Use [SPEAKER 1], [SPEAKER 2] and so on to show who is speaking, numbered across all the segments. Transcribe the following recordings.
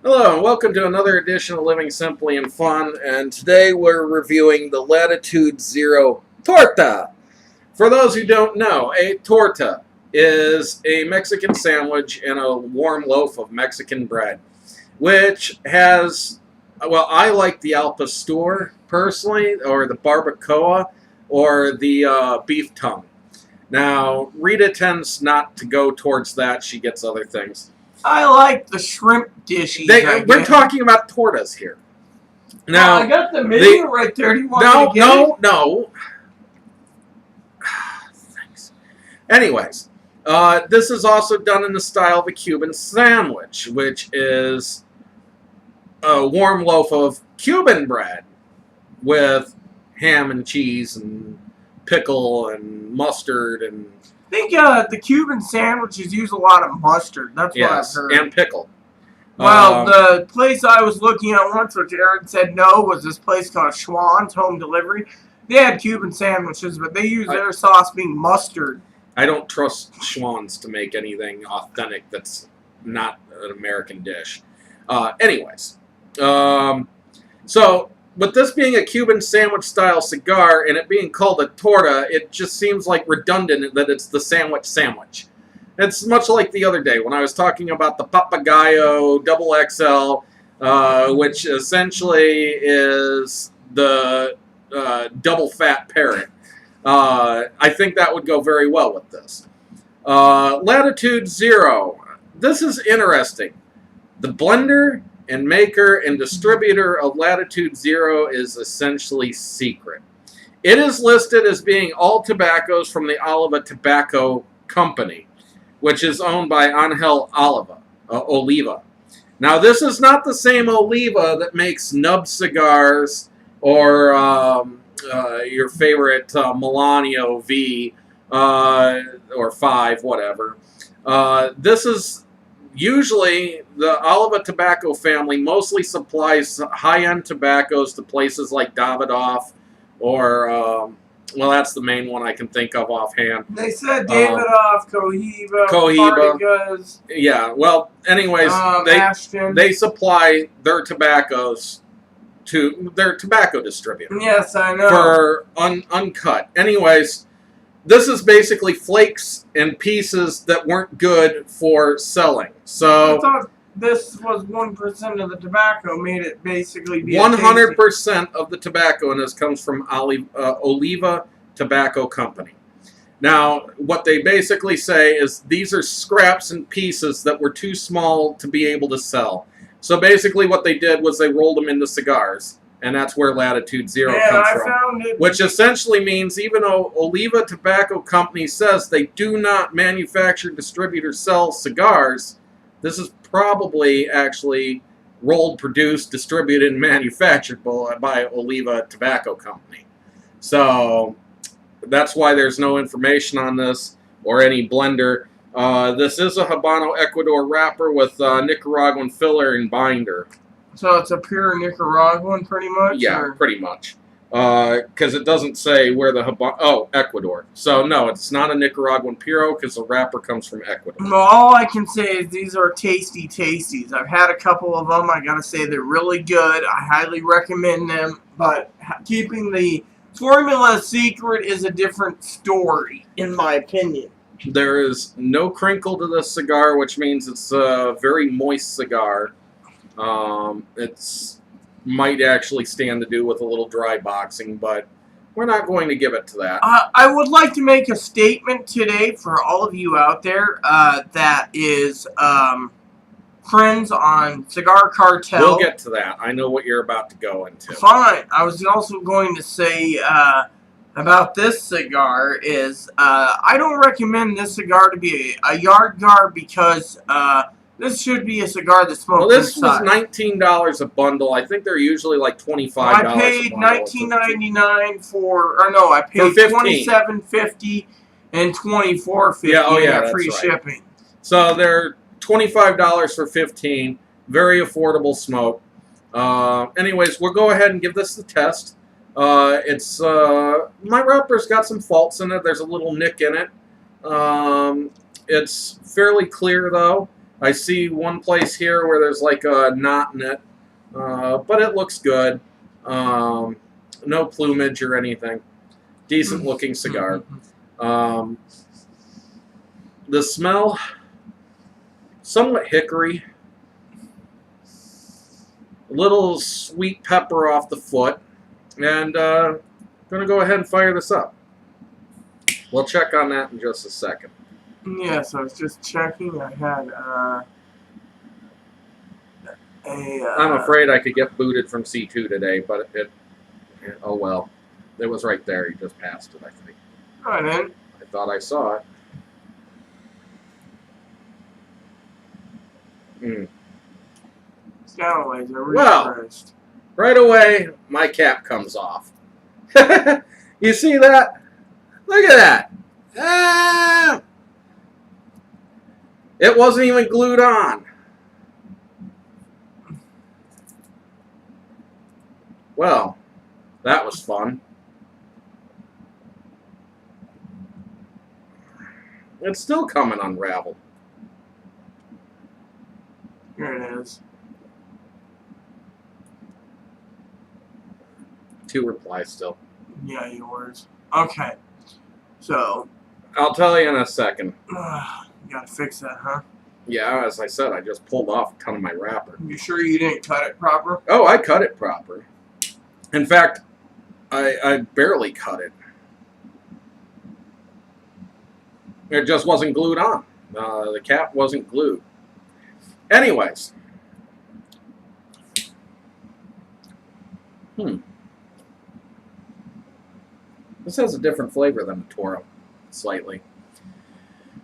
[SPEAKER 1] Hello and welcome to another edition of Living Simply and Fun, and today we're reviewing the Latitude Zero Torta. For those who don't know, a torta is a Mexican sandwich in a warm loaf of Mexican bread, which has, well, I like the al pastor personally, or the barbacoa, or the beef tongue. Now, Rita tends not to go towards that. She gets other things.
[SPEAKER 2] I like the shrimp dishes.
[SPEAKER 1] We're talking about tortas here.
[SPEAKER 2] Now, I got the menu right there. Do you want me to get it?
[SPEAKER 1] No. Thanks. Anyways, this is also done in the style of a Cuban sandwich, which is a warm loaf of Cuban bread with ham and cheese and pickle and mustard and...
[SPEAKER 2] I think the Cuban sandwiches use a lot of mustard. That's what I've heard.
[SPEAKER 1] And pickle.
[SPEAKER 2] Well, the place I was looking at once, which Aaron said no, was this place called Schwann's Home Delivery. They had Cuban sandwiches, but they use their sauce being mustard.
[SPEAKER 1] I don't trust Schwann's to make anything authentic that's not an American dish. Anyways, so with this being a Cuban sandwich-style cigar and it being called a torta, it just seems like redundant that it's the sandwich. It's much like the other day when I was talking about the Papagayo Double XL, which essentially is the double fat parrot. I think that would go very well with this. Latitude Zero. This is interesting. The blender and maker and distributor of Latitude Zero is essentially secret. It is listed as being all tobaccos from the Oliva Tobacco Company, which is owned by Angel Oliva. Now, this is not the same Oliva that makes nub cigars or your favorite Melanio V or 5, whatever. This is... Usually, the Oliva Tobacco family mostly supplies high-end tobaccos to places like Davidoff or, well, that's the main one I can think of offhand.
[SPEAKER 2] They said Davidoff, Cohiba.
[SPEAKER 1] Yeah, well, anyways, they supply their tobaccos to their tobacco distributor.
[SPEAKER 2] Yes, I know.
[SPEAKER 1] For uncut. Anyways... This is basically flakes and pieces that weren't good for selling. So
[SPEAKER 2] I thought this was 1% of the tobacco made it basically be
[SPEAKER 1] 100% of the tobacco in this comes from Oliva Tobacco Company. Now, what they basically say is these are scraps and pieces that were too small to be able to sell. So basically what they did was they rolled them into cigars. And that's where Latitude Zero comes from.
[SPEAKER 2] Found it.
[SPEAKER 1] Which essentially means even though Oliva Tobacco Company says they do not manufacture, distribute, or sell cigars, this is probably actually rolled, produced, distributed, and manufactured by Oliva Tobacco Company. So that's why there's no information on this or any blender. This is a Habano Ecuador wrapper with Nicaraguan filler and binder.
[SPEAKER 2] So it's a pure Nicaraguan, pretty much?
[SPEAKER 1] Yeah, pretty much. Because it doesn't say where the Habano... Oh, Ecuador. So, no, it's not a Nicaraguan Puro because the wrapper comes from Ecuador.
[SPEAKER 2] Well, all I can say is these are tasty tasties. I've had a couple of them. I gotta say they're really good. I highly recommend them. But keeping the formula secret is a different story, in my opinion.
[SPEAKER 1] There is no crinkle to this cigar, which means it's a very moist cigar. It's might actually stand to do with a little dry boxing, but we're not going to give it to that.
[SPEAKER 2] I would like to make a statement today for all of you out there that is friends on Cigar Cartel.
[SPEAKER 1] We'll get to that. I know what you're about to go into.
[SPEAKER 2] Fine. I was also going to say about this cigar is I don't recommend this cigar to be a yard guard because... this should be a cigar that's smoked
[SPEAKER 1] Well, this
[SPEAKER 2] inside.
[SPEAKER 1] was $19 a bundle. I think they're usually like $25
[SPEAKER 2] I paid $19.99 for, or no, I paid $27.50 and $24.50 free shipping.
[SPEAKER 1] So they're $25 for 15. Very affordable smoke. Anyways, we'll go ahead and give this the test. It's my wrapper's got some faults in it. There's a little nick in it. It's fairly clear though. I see one place here where there's like a knot in it, but it looks good. No plumage or anything. Decent looking cigar. The smell, somewhat hickory. A little sweet pepper off the foot. And I'm going to go ahead and fire this up. We'll check on that in just a second.
[SPEAKER 2] Yes, I was just checking. I had
[SPEAKER 1] I'm afraid I could get booted from C2 today, but oh well. It was right there. He just passed it, I think.
[SPEAKER 2] Alright then.
[SPEAKER 1] I thought I saw it.
[SPEAKER 2] Scalaways are
[SPEAKER 1] Well,
[SPEAKER 2] refreshed.
[SPEAKER 1] right away, my cap comes off. You see that? Look at that. Ah! It wasn't even glued on. Well, that was fun. It's still coming unraveled.
[SPEAKER 2] Here it is.
[SPEAKER 1] 2 replies still.
[SPEAKER 2] Yeah, yours. Okay. So,
[SPEAKER 1] I'll tell you in a second.
[SPEAKER 2] you gotta fix that, huh?
[SPEAKER 1] Yeah, as I said, I just pulled off a ton of my wrapper.
[SPEAKER 2] You sure you didn't cut it proper?
[SPEAKER 1] Oh, I cut it proper. In fact, I barely cut it. It just wasn't glued on. The cap wasn't glued. Anyways. This has a different flavor than the Toro. Slightly.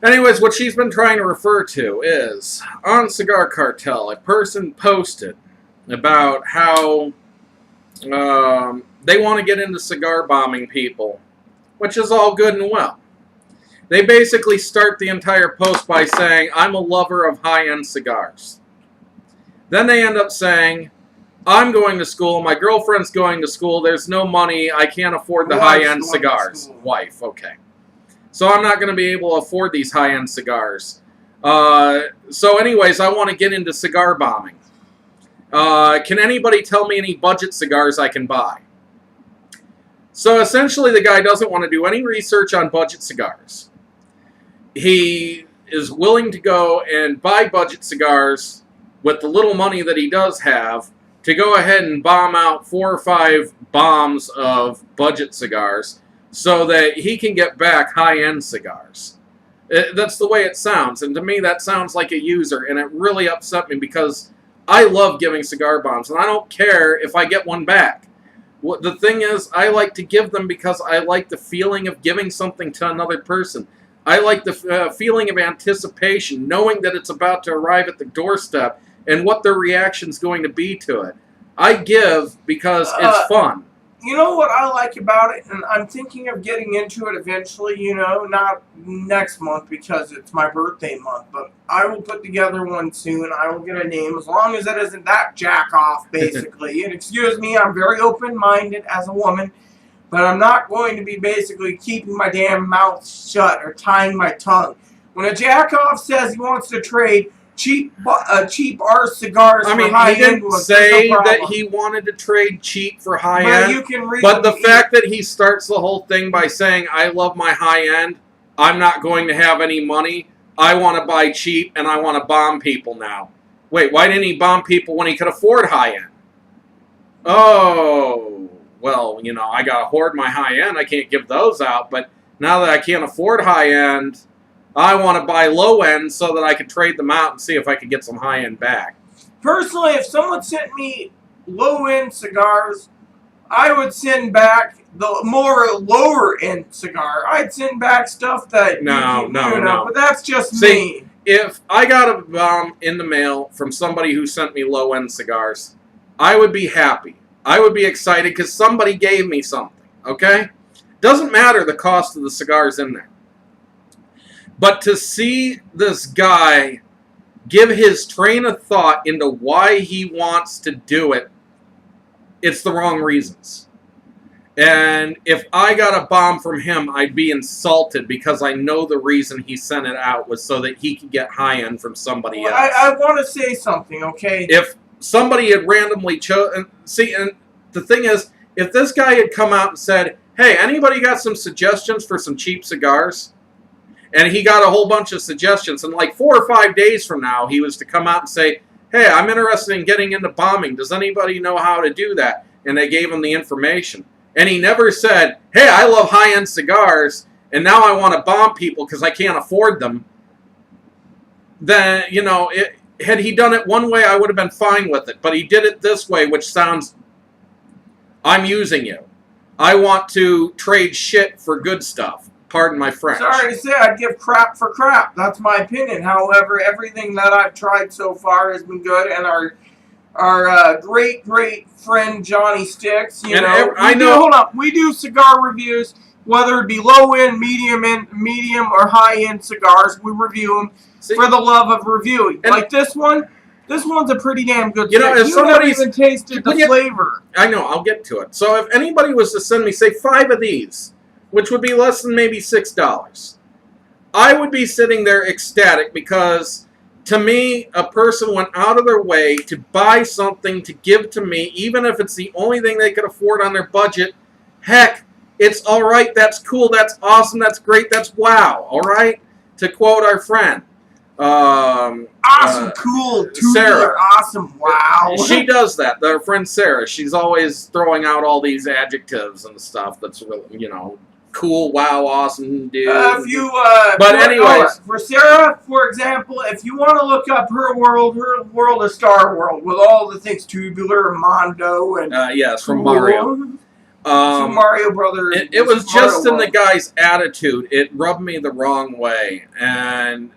[SPEAKER 1] Anyways, what she's been trying to refer to is, on Cigar Cartel, a person posted about how they want to get into cigar bombing people, which is all good and well. They basically start the entire post by saying, I'm a lover of high-end cigars. Then they end up saying, I'm going to school, my girlfriend's going to school, there's no money, I can't afford the high-end cigars. Wife, okay. So I'm not going to be able to afford these high-end cigars. So anyways, I want to get into cigar bombing. Can anybody tell me any budget cigars I can buy? So essentially the guy doesn't want to do any research on budget cigars. He is willing to go and buy budget cigars with the little money that he does have to go ahead and bomb out 4 or 5 bombs of budget cigars so that he can get back high-end cigars. That's the way it sounds, and to me that sounds like a user, and it really upset me because I love giving cigar bombs, and I don't care if I get one back. The thing is, I like to give them because I like the feeling of giving something to another person. I like the feeling of anticipation, knowing that it's about to arrive at the doorstep and what their reaction's going to be to it. I give because it's fun.
[SPEAKER 2] You know what I like about it, and I'm thinking of getting into it eventually, you know, not next month because it's my birthday month, but I will put together one soon. I will get a name as long as it isn't that jack-off, basically. And excuse me, I'm very open-minded as a woman, but I'm not going to be basically keeping my damn mouth shut or tying my tongue. When a jack-off says he wants to trade cheap art cigars for high-end,
[SPEAKER 1] he didn't say that he wanted to trade cheap for high-end.
[SPEAKER 2] You can read
[SPEAKER 1] but the fact that he starts the whole thing by saying, I love my high-end, I'm not going to have any money, I want to buy cheap, and I want to bomb people now. Wait, why didn't he bomb people when he could afford high-end? Oh, well, you know, I got to hoard my high-end, I can't give those out, but now that I can't afford high-end, I want to buy low-end so that I can trade them out and see if I can get some high-end back.
[SPEAKER 2] Personally, if someone sent me low-end cigars, I would send back the more lower-end cigar. I'd send back stuff that
[SPEAKER 1] No.
[SPEAKER 2] But that's just
[SPEAKER 1] See,
[SPEAKER 2] me.
[SPEAKER 1] If I got a bomb in the mail from somebody who sent me low-end cigars, I would be happy. I would be excited because somebody gave me something, okay? Doesn't matter the cost of the cigars in there. But to see this guy give his train of thought into why he wants to do it, it's the wrong reasons. And if I got a bomb from him, I'd be insulted because I know the reason he sent it out was so that he could get high-end from somebody else.
[SPEAKER 2] I want to say something, okay?
[SPEAKER 1] If somebody had randomly chosen... See, and the thing is, if this guy had come out and said, hey, anybody got some suggestions for some cheap cigars? And he got a whole bunch of suggestions. And like 4 or 5 days from now, he was to come out and say, hey, I'm interested in getting into bombing. Does anybody know how to do that? And they gave him the information. And he never said, hey, I love high-end cigars, and now I want to bomb people because I can't afford them. Then, you know, had he done it one way, I would have been fine with it. But he did it this way, which sounds, I'm using you. I want to trade shit for good stuff. Pardon my French.
[SPEAKER 2] Sorry to say, I'd give crap for crap. That's my opinion. However, everything that I've tried so far has been good, and our great friend Johnny Sticks, hold on, we do cigar reviews, whether it be low end, medium, or high end cigars. We review them for the love of reviewing. Like this one. This one's a pretty damn good stick.
[SPEAKER 1] If
[SPEAKER 2] you never even tasted the flavor.
[SPEAKER 1] I know, I'll get to it. So if anybody was to send me, say, 5 of these, which would be less than maybe $6, I would be sitting there ecstatic because, to me, a person went out of their way to buy something to give to me, even if it's the only thing they could afford on their budget. Heck, it's all right, that's cool, that's awesome, that's great, that's wow, all right? To quote our friend.
[SPEAKER 2] Awesome, cool,
[SPEAKER 1] Sarah.
[SPEAKER 2] Awesome, wow.
[SPEAKER 1] She does that. Our friend Sarah, she's always throwing out all these adjectives and stuff that's really, cool, wow, awesome, dude.
[SPEAKER 2] But anyways, for Sarah, for example, if you want to look up her world is Star World with all the things Tubular, Mondo, and
[SPEAKER 1] yes, from Mario.
[SPEAKER 2] Super Mario Brothers.
[SPEAKER 1] It was just in the guy's attitude. It rubbed me the wrong way, and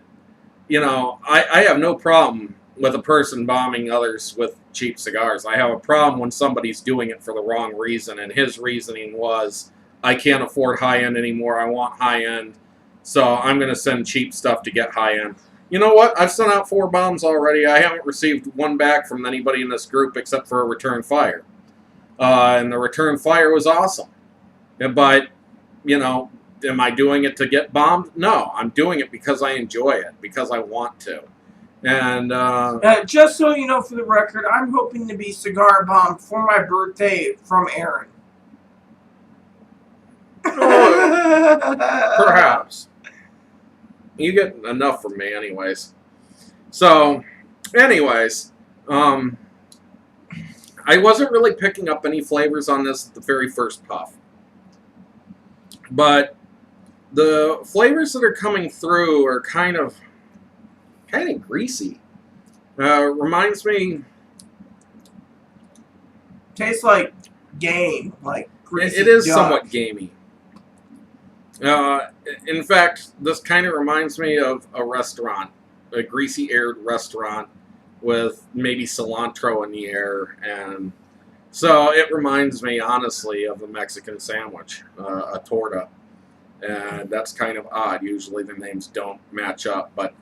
[SPEAKER 1] I have no problem with a person bombing others with cheap cigars. I have a problem when somebody's doing it for the wrong reason, and his reasoning was, I can't afford high-end anymore, I want high-end, so I'm going to send cheap stuff to get high-end. You know what? I've sent out 4 bombs already. I haven't received one back from anybody in this group except for a return fire. And the return fire was awesome. But, am I doing it to get bombed? No, I'm doing it because I enjoy it, because I want to. And
[SPEAKER 2] just so you know, for the record, I'm hoping to be cigar bombed for my birthday from Aaron.
[SPEAKER 1] Perhaps. You get enough from me anyways. So, anyways, I wasn't really picking up any flavors on this at the very first puff. But the flavors that are coming through are kind of greasy. Reminds me...
[SPEAKER 2] Tastes like game, like greasy.
[SPEAKER 1] It is
[SPEAKER 2] duck.
[SPEAKER 1] somewhat gamey. In fact, this kind of reminds me of a restaurant, a greasy-aired restaurant with maybe cilantro in the air, and so it reminds me, honestly, of a Mexican sandwich, a torta, and that's kind of odd. Usually the names don't match up, but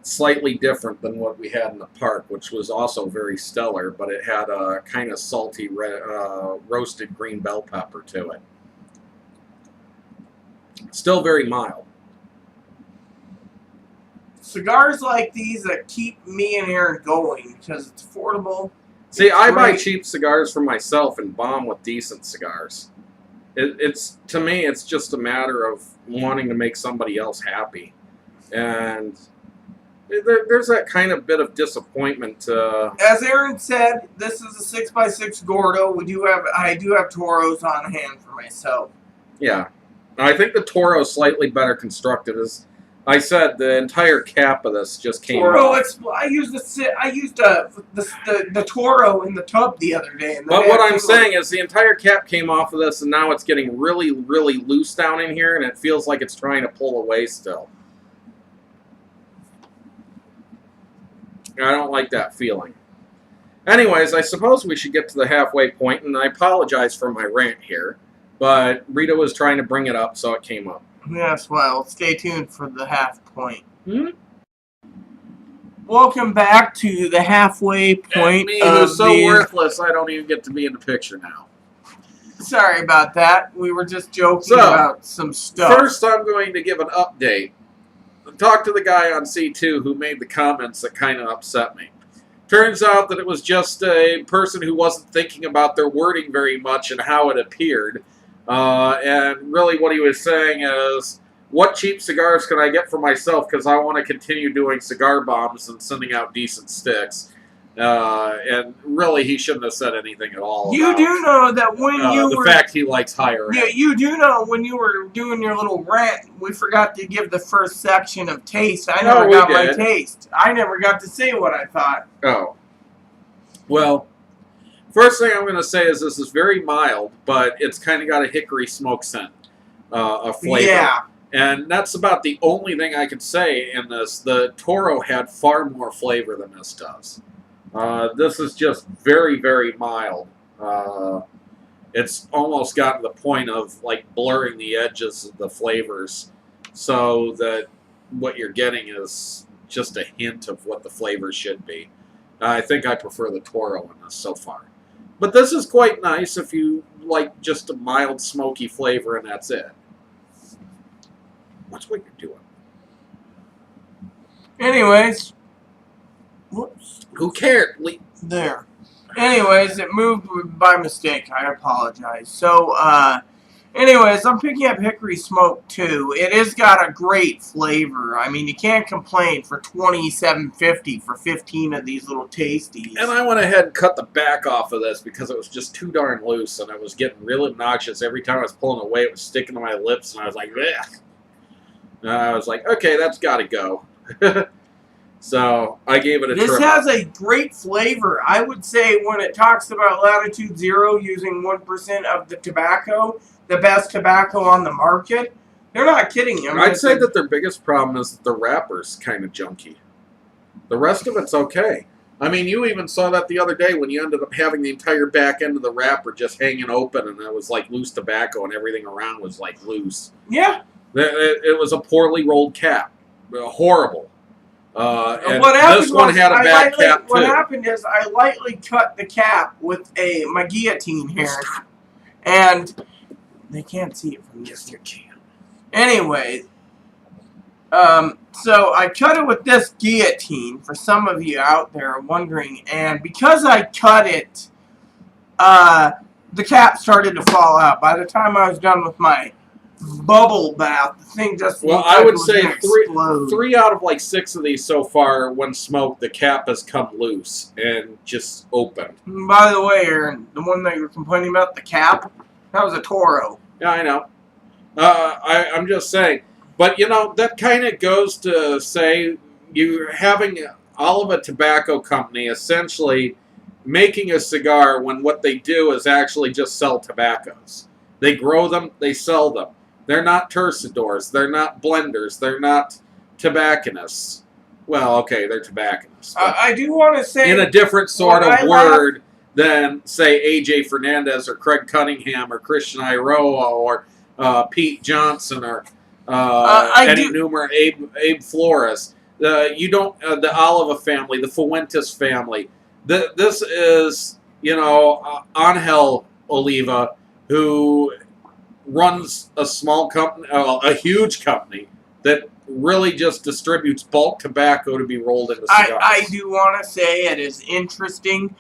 [SPEAKER 1] slightly different than what we had in the park, which was also very stellar, but it had a kind of salty roasted green bell pepper to it. Still very mild.
[SPEAKER 2] Cigars like these that keep me and Aaron going because it's affordable.
[SPEAKER 1] See, I buy cheap cigars for myself and bomb with decent cigars. It's to me, it's just a matter of wanting to make somebody else happy, and there's that kind of bit of disappointment.
[SPEAKER 2] As Aaron said, this is a 6x6 Gordo. I do have Toros on hand for myself.
[SPEAKER 1] Yeah. I think the Toro is slightly better constructed. As I said, the entire cap of this just came off.
[SPEAKER 2] I used the Toro in the tub the other day.
[SPEAKER 1] But what I'm saying is the entire cap came off of this, and now it's getting really, really loose down in here, and it feels like it's trying to pull away still. I don't like that feeling. Anyways, I suppose we should get to the halfway point, and I apologize for my rant here. But Rita was trying to bring it up, so it came up.
[SPEAKER 2] Yes, well, stay tuned for the half point.
[SPEAKER 1] Hmm?
[SPEAKER 2] Welcome back to the halfway point.
[SPEAKER 1] Me, who's so worthless, I don't even get to be in the picture now.
[SPEAKER 2] Sorry about that. We were just joking
[SPEAKER 1] So,
[SPEAKER 2] about some stuff.
[SPEAKER 1] First, I'm going to give an update. Talk to the guy on C2 who made the comments that kind of upset me. Turns out that it was just a person who wasn't thinking about their wording very much and how it appeared. And really what he was saying is, what cheap cigars can I get for myself because I want to continue doing cigar bombs and sending out decent sticks. And really, he shouldn't have said anything at all.
[SPEAKER 2] You do know that when you
[SPEAKER 1] the
[SPEAKER 2] were...
[SPEAKER 1] fact he likes higher end.
[SPEAKER 2] Yeah, you do know when you were doing your little rant, we forgot to give the first section of taste. I never got my taste. I never got to say what I thought.
[SPEAKER 1] Oh. Well, first thing I'm going to say is this is very mild, but it's kind of got a hickory smoke scent, a flavor.
[SPEAKER 2] Yeah.
[SPEAKER 1] And that's about the only thing I could say in this. The Toro had far more flavor than this does. This is just very, very mild. It's almost gotten to the point of like blurring the edges of the flavors so that what you're getting is just a hint of what the flavor should be. I think I prefer the Toro in this so far. But this is quite nice if you like just a mild smoky flavor and that's it. Watch what you're doing.
[SPEAKER 2] Anyways. Whoops.
[SPEAKER 1] Who cared?
[SPEAKER 2] There. Anyways, it moved by mistake. I apologize. So, anyways, I'm picking up hickory smoke too. It has got a great flavor. I mean, you can't complain for $27.50 for 15 of these little tasties.
[SPEAKER 1] And I went ahead and cut the back off of this because it was just too darn loose and it was getting real obnoxious. Every time I was pulling away, it was sticking to my lips and I was like, ugh. And I was like, okay, that's got to go. So I gave it a try.
[SPEAKER 2] This has a great flavor. I would say when it talks about Latitude Zero using 1% of the tobacco, the best tobacco on the market, they're not kidding you.
[SPEAKER 1] I'd say that their biggest problem is that the wrapper's kind of junky. The rest of it's okay. I mean, you even saw that the other day when you ended up having the entire back end of the wrapper just hanging open and it was like loose tobacco and everything around was like loose.
[SPEAKER 2] Yeah.
[SPEAKER 1] It was a poorly rolled cap. Horrible. And
[SPEAKER 2] what
[SPEAKER 1] this one had a back cap too.
[SPEAKER 2] What happened is I lightly cut the cap with my guillotine here. And they can't see it from this. Anyway, so I cut it with this guillotine for some of you out there wondering. And because I cut it, the cap started to fall out. By the time I was done with my bubble bath, the thing just
[SPEAKER 1] I would say three out of like 6 of these so far, when smoked, the cap has come loose and just opened.
[SPEAKER 2] By the way, Aaron, the one that you were complaining about, the cap, that was a Toro.
[SPEAKER 1] Yeah, I know. I'm just saying. But, you know, that kind of goes to say you're having all of a tobacco company essentially making a cigar when what they do is actually just sell tobaccos. They grow them, they sell them. They're not tercidors. They're not blenders. They're not tobacconists. Well, okay, they're tobacconists.
[SPEAKER 2] I do want to say...
[SPEAKER 1] in a different sort of word than, say, A.J. Fernandez or Craig Cunningham or Christian Iroa or Pete Johnson or Eddie Newmer, Abe Flores. You don't... the Oliva family, the Fuentes family. This is, you know, Angel Oliva, who runs a small company, a huge company, that really just distributes bulk tobacco to be rolled into cigars.
[SPEAKER 2] I do want to say it is interesting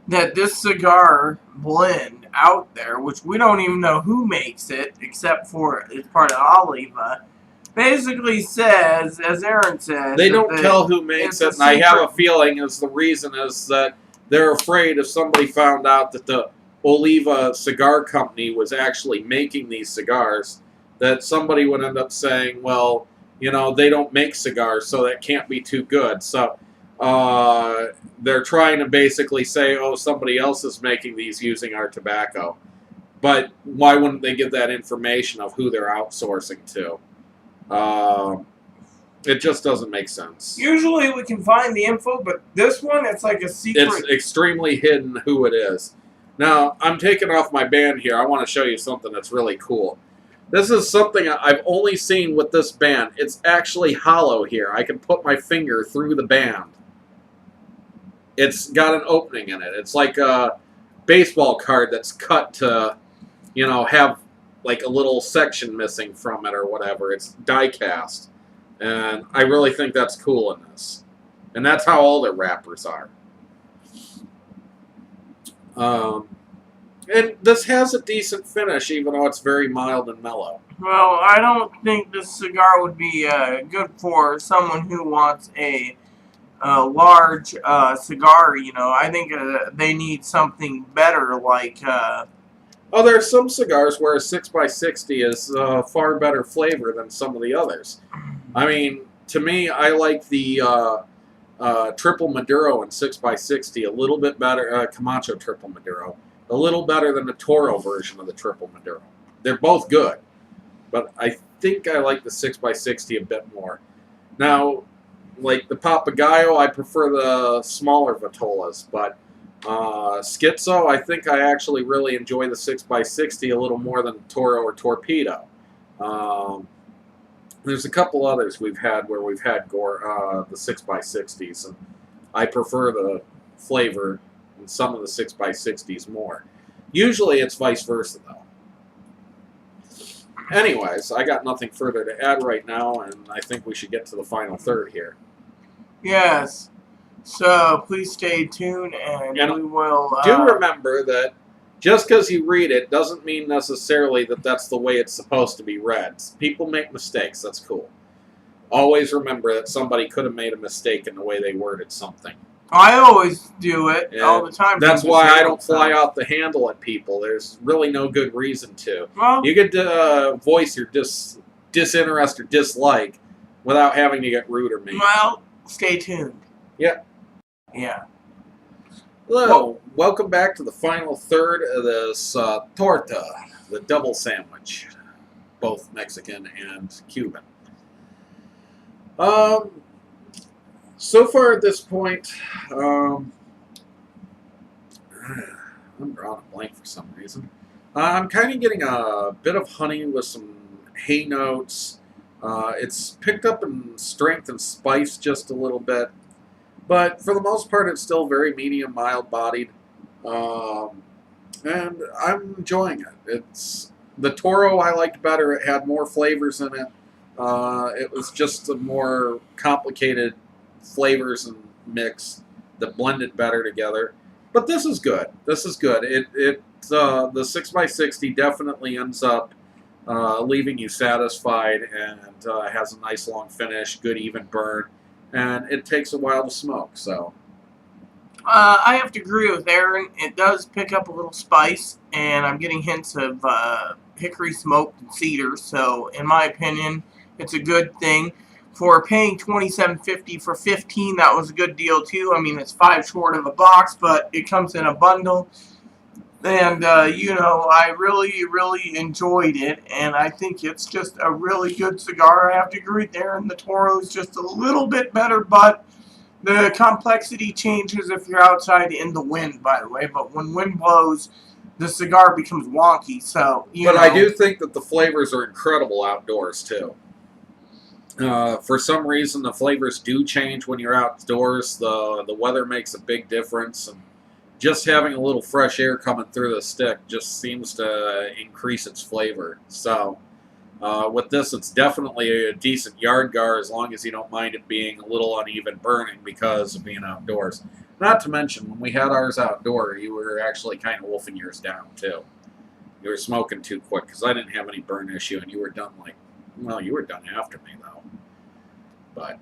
[SPEAKER 2] that this cigar blend out there, which we don't even know who makes it, except for it's part of Oliva, basically says, as Aaron says...
[SPEAKER 1] They don't tell who makes it, and I have a feeling is the reason is that they're afraid if somebody found out that the Oliva Cigar Company was actually making these cigars, that somebody would end up saying, well, you know, they don't make cigars, so that can't be too good. So they're trying to basically say, oh, somebody else is making these using our tobacco. But why wouldn't they give that information of who they're outsourcing to? It just doesn't make sense.
[SPEAKER 2] Usually we can find the info, but this one, it's like a secret.
[SPEAKER 1] It's extremely hidden who it is. Now, I'm taking off my band here. I want to show you something that's really cool. This is something I've only seen with this band. It's actually hollow here. I can put my finger through the band. It's got an opening in it. It's like a baseball card that's cut to have like a little section missing from it or whatever. It's die cast. And I really think that's cool in this. And that's how all their wrappers are. And this has a decent finish, even though it's very mild and mellow.
[SPEAKER 2] Well, I don't think this cigar would be good for someone who wants a large cigar. I think they need something better, like.
[SPEAKER 1] Oh, there are some cigars where a 6x60 is far better flavor than some of the others. I mean, to me, I like the Triple Maduro in 6x60 a little bit better. Camacho Triple Maduro. A little better than the Toro version of the Triple Maduro. They're both good, but I think I like the 6x60 a bit more. Now, like the Papagayo, I prefer the smaller Vitolas, but Schizo, I think I actually really enjoy the 6x60 a little more than Toro or Torpedo. There's a couple others we've had where we've had the 6x60s, and I prefer the flavor in some of the 6x60s more. Usually it's vice versa, though. Anyways, I got nothing further to add right now, and I think we should get to the final third here.
[SPEAKER 2] Yes. So please stay tuned, and we will.
[SPEAKER 1] Do remember that just because you read it doesn't mean necessarily that that's the way it's supposed to be read. People make mistakes. That's cool. Always remember that somebody could have made a mistake in the way they worded something.
[SPEAKER 2] I always do it all the time.
[SPEAKER 1] That's why I don't fly off the handle at people. There's really no good reason to.
[SPEAKER 2] Well,
[SPEAKER 1] you could voice your disinterest or dislike without having to get rude or mean.
[SPEAKER 2] Well, stay tuned.
[SPEAKER 1] Yep.
[SPEAKER 2] Yeah.
[SPEAKER 1] Hello. Welcome back to the final third of this torta, the double sandwich, both Mexican and Cuban. So far at this point, I'm drawing a blank for some reason. I'm kind of getting a bit of honey with some hay notes. It's picked up in strength and spice just a little bit. But for the most part, it's still very medium, mild-bodied. And I'm enjoying it. It's the Toro I liked better. It had more flavors in it. It was just a more complicated flavors and mix that blended better together. But this is good. This is good. The 6x60 definitely ends up leaving you satisfied and has a nice long finish, good even burn, and it takes a while to smoke. So
[SPEAKER 2] I have to agree with Aaron. It does pick up a little spice, and I'm getting hints of hickory smoked and cedar. So in my opinion, it's a good thing. For paying $27.50 for 15, that was a good deal too. I mean, it's 5 short of a box, but it comes in a bundle. And, I really, really enjoyed it. And I think it's just a really good cigar. I have to agree there. And the Toro is just a little bit better, but the complexity changes if you're outside in the wind, by the way. But when wind blows, the cigar becomes wonky. So,
[SPEAKER 1] But I do think that the flavors are incredible outdoors, too. For some reason, the flavors do change when you're outdoors. The weather makes a big difference, and just having a little fresh air coming through the stick just seems to increase its flavor. So, with this, it's definitely a decent yard gar as long as you don't mind it being a little uneven burning because of being outdoors. Not to mention, when we had ours outdoor, you were actually kind of wolfing yours down, too. You were smoking too quick because I didn't have any burn issue, and you were done you were done after me, though. But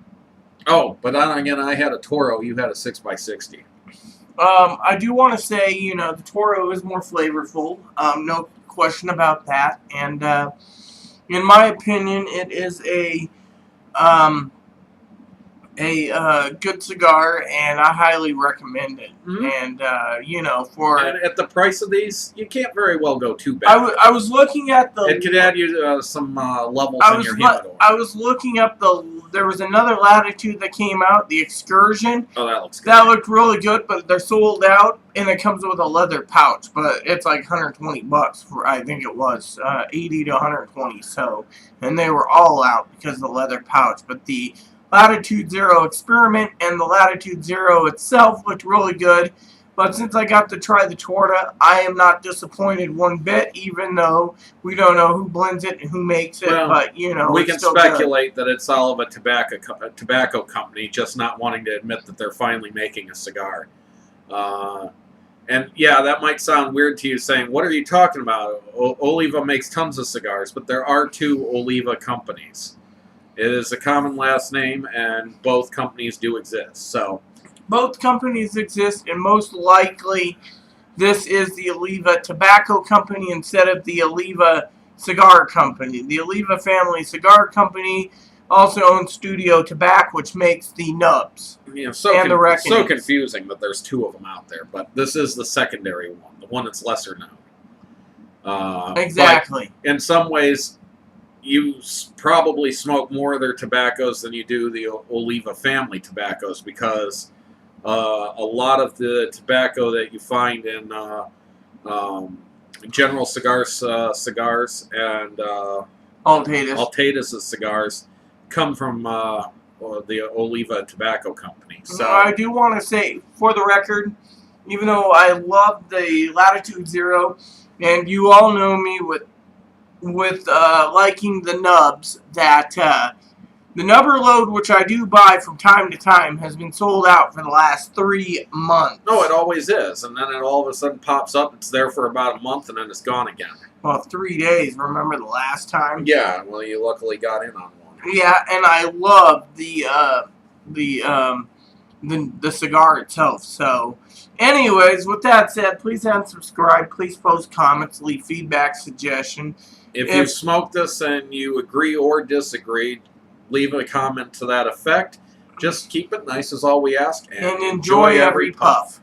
[SPEAKER 1] then again, I had a Toro, you had a 6x60.
[SPEAKER 2] I do want to say, the Toro is more flavorful. No question about that. And in my opinion, it is a good cigar, and I highly recommend it.
[SPEAKER 1] Mm-hmm.
[SPEAKER 2] And
[SPEAKER 1] and at the price of these, you can't very well go too bad.
[SPEAKER 2] I was looking at the.
[SPEAKER 1] It could add you some levels in your humidor.
[SPEAKER 2] I was looking up there was another Latitude that came out, the Excursion.
[SPEAKER 1] Oh, that looks good.
[SPEAKER 2] That looked really good, but they're sold out, and it comes with a leather pouch. But it's like $120 for, I think it was 80 to 120. So, and they were all out because of the leather pouch. But the Latitude Zero Experiment and the Latitude Zero itself looked really good. But since I got to try the Torta, I am not disappointed one bit, even though we don't know who blends it and who makes it.
[SPEAKER 1] Well,
[SPEAKER 2] but, you know,
[SPEAKER 1] we
[SPEAKER 2] it's
[SPEAKER 1] can
[SPEAKER 2] still
[SPEAKER 1] speculate that it's all of a tobacco company just not wanting to admit that they're finally making a cigar. And yeah, that might sound weird to you saying, what are you talking about? Oliva makes tons of cigars, but there are 2 Oliva companies. It is a common last name, and both companies do exist. So
[SPEAKER 2] both companies exist, and most likely this is the Oliva Tobacco Company instead of the Oliva Cigar Company. The Oliva family cigar company also owns Studio Tobacco, which makes the nubs
[SPEAKER 1] the
[SPEAKER 2] the
[SPEAKER 1] so confusing that there's 2 of them out there. But this is the secondary one, the one that's lesser known.
[SPEAKER 2] Exactly.
[SPEAKER 1] But in some ways, you probably smoke more of their tobaccos than you do the Oliva family tobaccos, because a lot of the tobacco that you find in General Cigars and Altadas' cigars come from the Oliva Tobacco Company. So
[SPEAKER 2] I do want to say, for the record, even though I love the Latitude Zero, and you all know me with liking the nubs, that the nubber load, which I do buy from time to time, has been sold out for the last 3 months.
[SPEAKER 1] No, it always is. And then it all of a sudden pops up. It's there for about a month, and then it's gone again.
[SPEAKER 2] Well, 3 days. Remember the last time?
[SPEAKER 1] Yeah, well, you luckily got in on one.
[SPEAKER 2] Yeah, and I love the cigar itself. So, anyways, with that said, please unsubscribe. Please post comments, leave feedback, suggestion.
[SPEAKER 1] If you smoke this and you agree or disagree, leave a comment to that effect. Just keep it nice is all we ask.
[SPEAKER 2] And enjoy every puff.